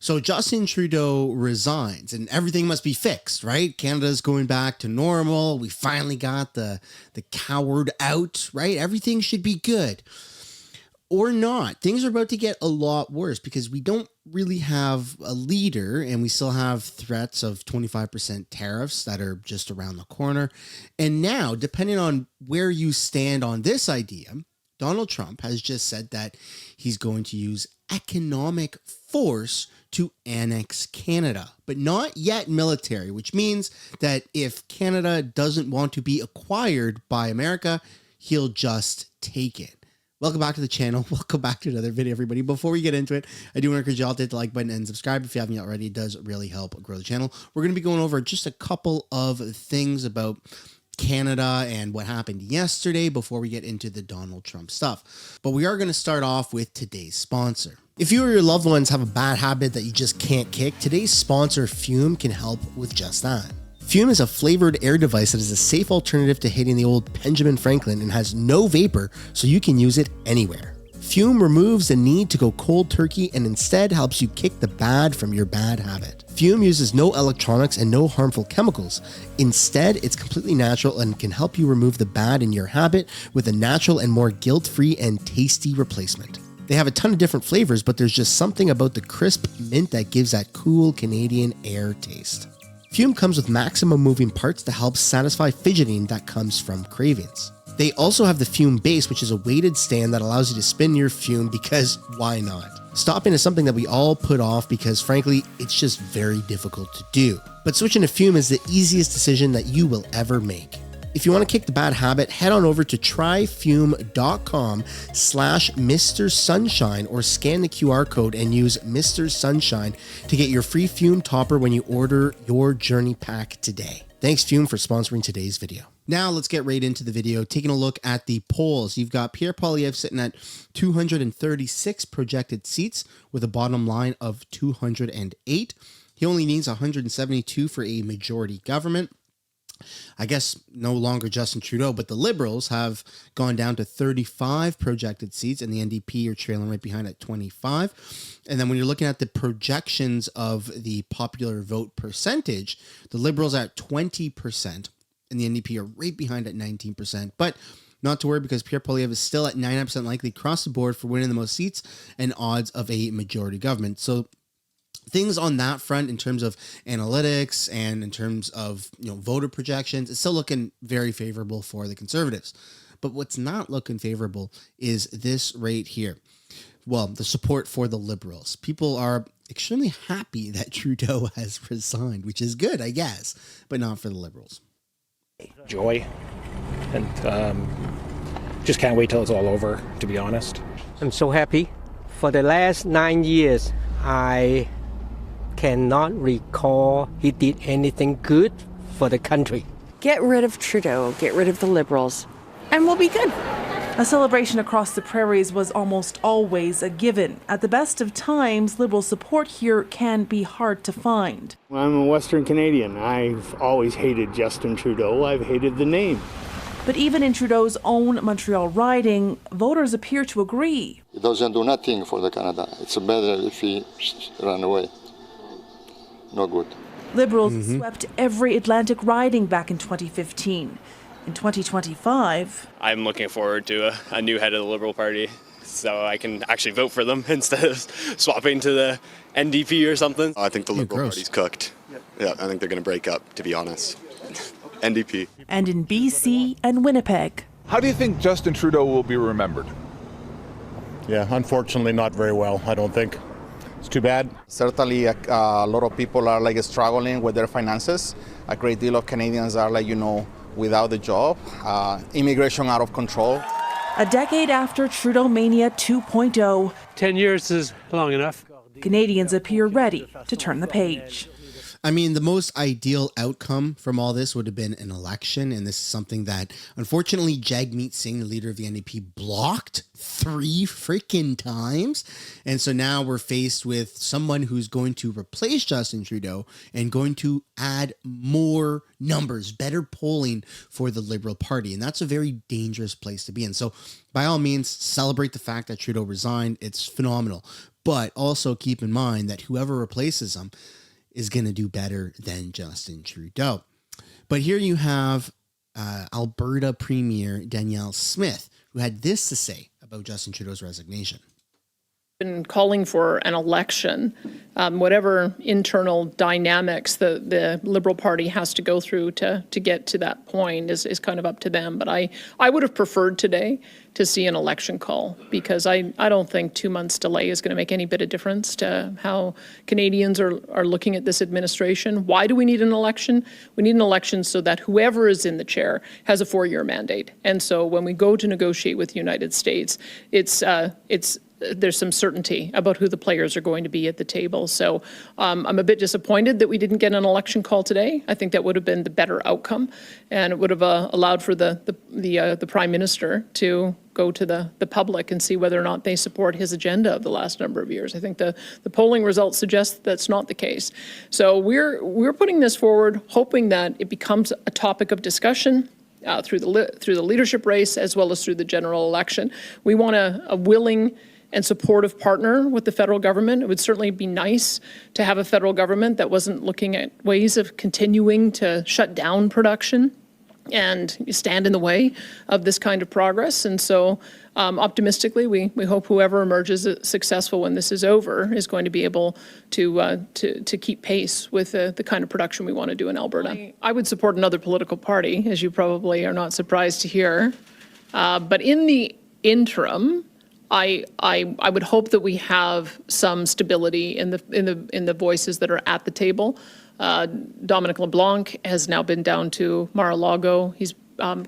So Justin Trudeau resigns and everything must be fixed, right? Canada's going back to normal. We finally got the coward out, right? Everything should be good. Or not. Things are about to get a lot worse because we don't really have a leader and we still have threats of 25% tariffs that are just around the corner. And now, depending on where you stand on this idea, Donald Trump has just said that he's going to use economic force to annex Canada, but not yet military, which means that if Canada doesn't want to be acquired by America, he'll just take it. Welcome back to the channel. Welcome back to another video, everybody. Before we get into it, I do want to encourage you all to hit the like button and subscribe if you haven't yet already. It does really help grow the channel. We're going to be going over just a couple of things about Canada and what happened yesterday before we get into the Donald Trump stuff. But we are going to start off with today's sponsor. If you or your loved ones have a bad habit that you just can't kick, today's sponsor, Fume, can help with just that. Fume is a flavored air device that is a safe alternative to hitting the old Benjamin Franklin and has no vapor, so you can use it anywhere. Fume removes the need to go cold turkey and instead helps you kick the bad from your bad habit. Fume uses no electronics and no harmful chemicals. Instead, it's completely natural and can help you remove the bad in your habit with a natural and more guilt-free and tasty replacement. They have a ton of different flavors, but there's just something about the crisp mint that gives that cool Canadian air taste. Fume comes with maximum moving parts to help satisfy fidgeting that comes from cravings. They also have the Fume base, which is a weighted stand that allows you to spin your Fume because why not? Stopping is something that we all put off because frankly, it's just very difficult to do. But switching to Fume is the easiest decision that you will ever make. If you want to kick the bad habit, head on over to tryfume.com/MrSunshine or scan the QR code and use Mr. Sunshine to get your free Fume topper when you order your journey pack today. Thanks Fume for sponsoring today's video. Now let's get right into the video, taking a look at the polls. You've got Pierre sitting at 236 projected seats with a bottom line of 208. He only needs 172 for a majority government. I guess no longer Justin Trudeau, but the Liberals have gone down to 35 projected seats and the NDP are trailing right behind at 25. And then when you're looking at the projections of the popular vote percentage, the Liberals are at 20% and the NDP are right behind at 19%. But not to worry because Pierre Poilievre is still at 99% likely across the board for winning the most seats and odds of a majority government. So things on that front in terms of analytics and in terms of voter projections, it's still looking very favorable for the Conservatives. But what's not looking favorable is this right here. Well, the support for the Liberals. People are extremely happy that Trudeau has resigned, which is good, I guess, but not for the Liberals. Joy, and just can't wait till it's all over, to be honest. I'm so happy. For the last 9 years, I cannot recall he did anything good for the country. Get rid of Trudeau, get rid of the Liberals, and we'll be good. A celebration across the prairies was almost always a given. At the best of times, Liberal support here can be hard to find. I'm a Western Canadian. I've always hated Justin Trudeau. I've hated the name. But even in Trudeau's own Montreal riding, voters appear to agree. He doesn't do nothing for the Canada. It's better if he run away. No good. Liberals swept every Atlantic riding back in 2015. In 2025, I'm looking forward to a new head of the Liberal Party so I can actually vote for them instead of swapping to the NDP or something. I think the Liberal Party's cooked. Yeah, I think they're going to break up, to be honest. NDP. And in BC and Winnipeg. How do you think Justin Trudeau will be remembered? Yeah, unfortunately not very well, I don't think. It's too bad. Certainly a lot of people are struggling with their finances. A great deal of Canadians are without a job, immigration out of control. A decade after Trudeau Mania 2.0, 10 years is long enough. Canadians appear ready to turn the page. I mean, the most ideal outcome from all this would have been an election. And this is something that, unfortunately, Jagmeet Singh, the leader of the NDP, blocked 3 freaking times. And so now we're faced with someone who's going to replace Justin Trudeau and going to add more numbers, better polling for the Liberal Party. And that's a very dangerous place to be in. So by all means, celebrate the fact that Trudeau resigned. It's phenomenal. But also keep in mind that whoever replaces him is going to do better than Justin Trudeau. But here you have Alberta Premier Danielle Smith, who had this to say about Justin Trudeau's resignation. Been calling for an election, whatever internal dynamics the Liberal Party has to go through to get to that point is kind of up to them. But I would have preferred today to see an election call, because I don't think 2 months delay is going to make any bit of difference to how Canadians are looking at this administration. Why do we need an election? We need an election so that whoever is in the chair has a 4-year mandate. And so when we go to negotiate with the United States, there's some certainty about who the players are going to be at the table. So I'm a bit disappointed that we didn't get an election call today. I think that would have been the better outcome, and it would have allowed for the Prime Minister to go to the public and see whether or not they support his agenda of the last number of years. I think the polling results suggest that's not the case. So we're putting this forward, hoping that it becomes a topic of discussion through the leadership race as well as through the general election. We want a willing and supportive partner with the federal government. It would certainly be nice to have a federal government that wasn't looking at ways of continuing to shut down production and stand in the way of this kind of progress. And so optimistically, we hope whoever emerges successful when this is over is going to be able to keep pace with the kind of production we want to do in Alberta. I would support another political party, as you probably are not surprised to hear. But in the interim, I would hope that we have some stability in the voices that are at the table. Dominic LeBlanc has now been down to Mar-a-Lago. He's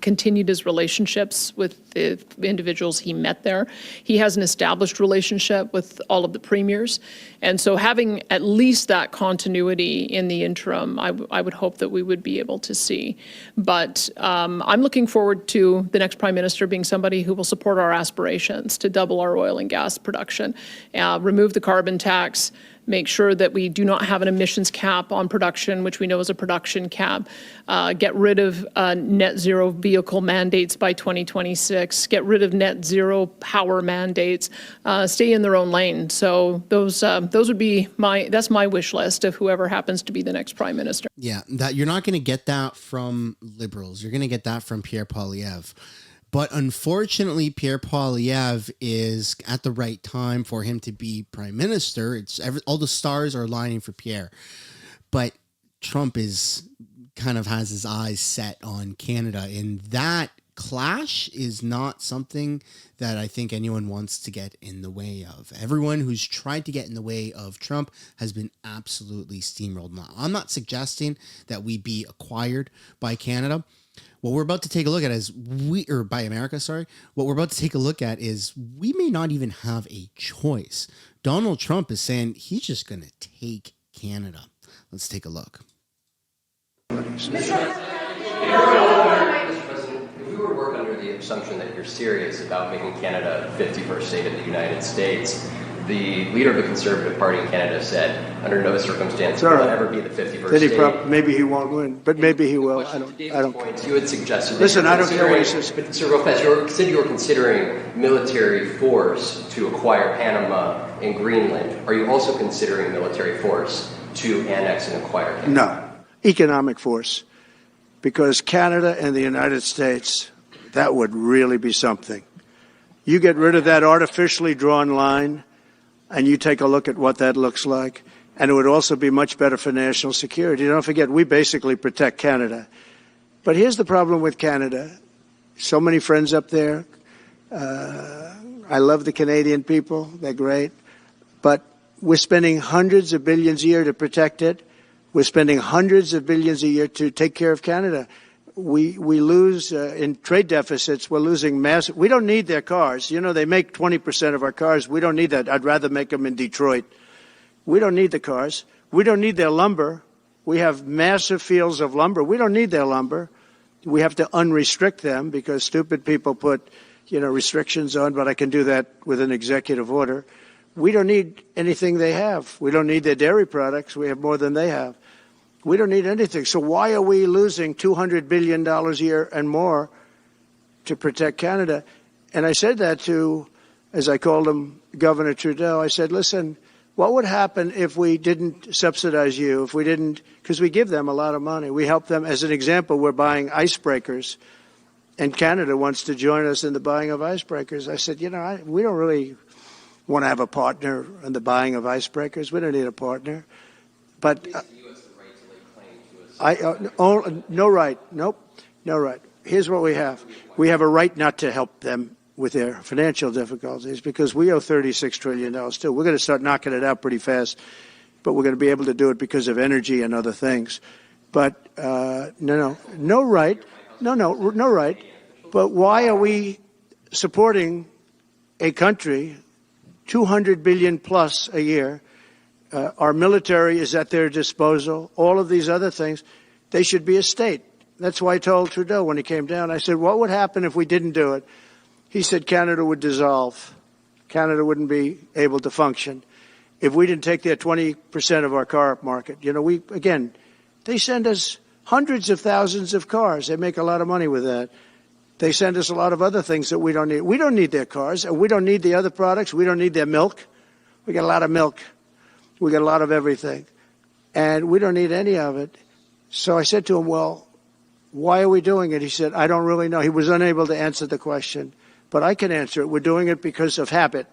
continued his relationships with the individuals he met there. He has an established relationship with all of the premiers. And so having at least that continuity in the interim, I would hope that we would be able to see. But I'm looking forward to the next Prime Minister being somebody who will support our aspirations to double our oil and gas production, remove the carbon tax, make sure that we do not have an emissions cap on production, which we know is a production cap, get rid of net zero vehicle mandates by 2026, get rid of net zero power mandates, stay in their own lane. So those would be that's my wish list of whoever happens to be the next Prime Minister. Yeah, that you're not going to get that from Liberals. You're going to get that from Pierre Poilievre. But unfortunately, Pierre Poilievre is at the right time for him to be Prime Minister. All the stars are aligning for Pierre. But Trump has his eyes set on Canada. And that clash is not something that I think anyone wants to get in the way of. Everyone who's tried to get in the way of Trump has been absolutely steamrolled. Now, I'm not suggesting that we be acquired by Canada. What we're about to take a look at by America, sorry. What we're about to take a look at is we may not even have a choice. Donald Trump is saying he's just going to take Canada. Let's take a look. Mr. President, if we were to work under the assumption that you're serious about making Canada a 51st state of the United States, the leader of the Conservative Party in Canada said, under no circumstance will it ever be the 51st state. Maybe he won't win, but maybe he will. I don't. Points, you had suggested. Listen, I don't care what he says. But Sir Lopez, you said you were considering military force to acquire Panama and Greenland. Are you also considering military force to annex and acquire Canada? No, economic force, because Canada and the United States, that would really be something. You get rid of that artificially drawn line, and you take a look at what that looks like, and it would also be much better for national security. Don't forget, we basically protect Canada. But here's the problem with Canada. So many friends up there. I love the Canadian people. They're great. But we're spending hundreds of billions a year to protect it. We're spending hundreds of billions a year to take care of Canada. We lose in trade deficits. We're losing massive. We don't need their cars. You know, they make 20% of our cars. We don't need that. I'd rather make them in Detroit. We don't need the cars. We don't need their lumber. We have massive fields of lumber. We don't need their lumber. We have to unrestrict them because stupid people put, restrictions on, but I can do that with an executive order. We don't need anything they have. We don't need their dairy products. We have more than they have. We don't need anything. So why are we losing $200 billion a year and more to protect Canada? And I said that to as I called him, Governor Trudeau, I said, listen, what would happen if we didn't subsidize you, if we didn't, because we give them a lot of money. We help them. As an example, we're buying icebreakers, and Canada wants to join us in the buying of icebreakers. I said, we don't really want to have a partner in the buying of icebreakers. We don't need a partner. But no right. Nope, no right. Here's what we have. We have a right not to help them with their financial difficulties because we owe $36 trillion too. We're going to start knocking it out pretty fast, but we're going to be able to do it because of energy and other things. But no right. No right. But why are we supporting a country, $200 billion plus a year? Our military is at their disposal. All of these other things, they should be a state. That's why I told Trudeau when he came down, I said, what would happen if we didn't do it? He said Canada would dissolve. Canada wouldn't be able to function if we didn't take their 20% of our car market. They send us hundreds of thousands of cars. They make a lot of money with that. They send us a lot of other things that we don't need. We don't need their cars, and we don't need the other products. We don't need their milk. We got a lot of milk. We got a lot of everything, and we don't need any of it. So I said to him, well, why are we doing it? He said, I don't really know. He was unable to answer the question, but I can answer it. We're doing it because of habit,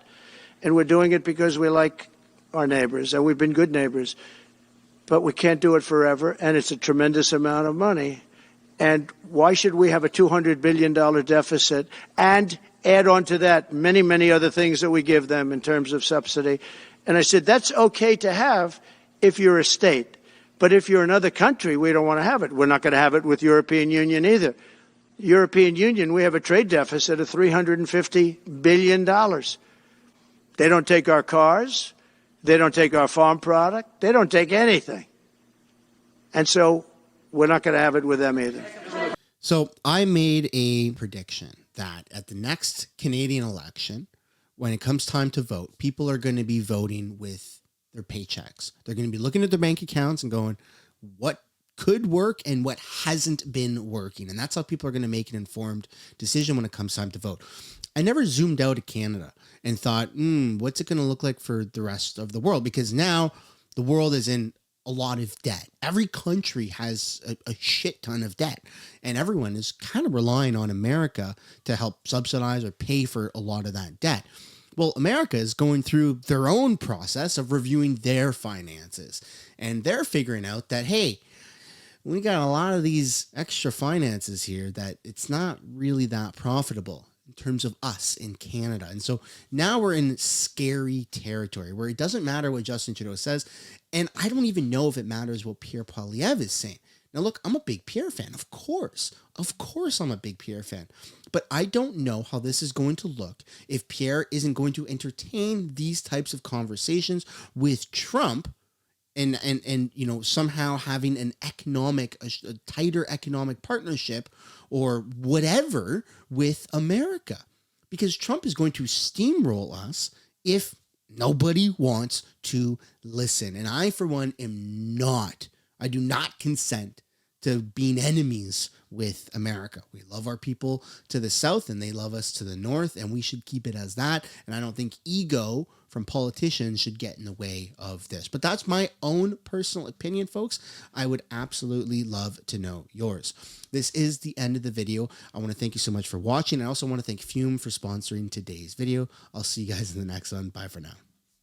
and we're doing it because we like our neighbors, and we've been good neighbors, but we can't do it forever, and it's a tremendous amount of money. And why should we have a $200 billion deficit and add on to that many, many other things that we give them in terms of subsidy? And I said, that's okay to have if you're a state. But if you're another country, we don't want to have it. We're not going to have it with European Union either. European Union, we have a trade deficit of $350 billion. They don't take our cars. They don't take our farm product. They don't take anything. And so we're not going to have it with them either. So I made a prediction that at the next Canadian election, when it comes time to vote, people are going to be voting with their paychecks. They're going to be looking at their bank accounts and going, what could work and what hasn't been working. And that's how people are going to make an informed decision when it comes time to vote. I never zoomed out at Canada and thought, what's it going to look like for the rest of the world? Because now the world is in a lot of debt. Every country has a shit ton of debt, and everyone is kind of relying on America to help subsidize or pay for a lot of that debt. Well, America is going through their own process of reviewing their finances, and they're figuring out that, hey, we got a lot of these extra finances here that it's not really that profitable in terms of us in Canada. And so now we're in scary territory where it doesn't matter what Justin Trudeau says. And I don't even know if it matters what Pierre Poilievre is saying. Now, look, I'm a big Pierre fan. Of course, I'm a big Pierre fan. But I don't know how this is going to look if Pierre isn't going to entertain these types of conversations with Trump and somehow having a tighter economic partnership or whatever with America, because Trump is going to steamroll us if nobody wants to listen. And I, for one, I do not consent to being enemies with America. We love our people to the south and they love us to the north, and we should keep it as that. And I don't think ego from politicians should get in the way of this. But that's my own personal opinion, folks. I would absolutely love to know yours. This is the end of the video. I want to thank you so much for watching. I also want to thank Fume for sponsoring today's video. I'll see you guys in the next one. Bye for now.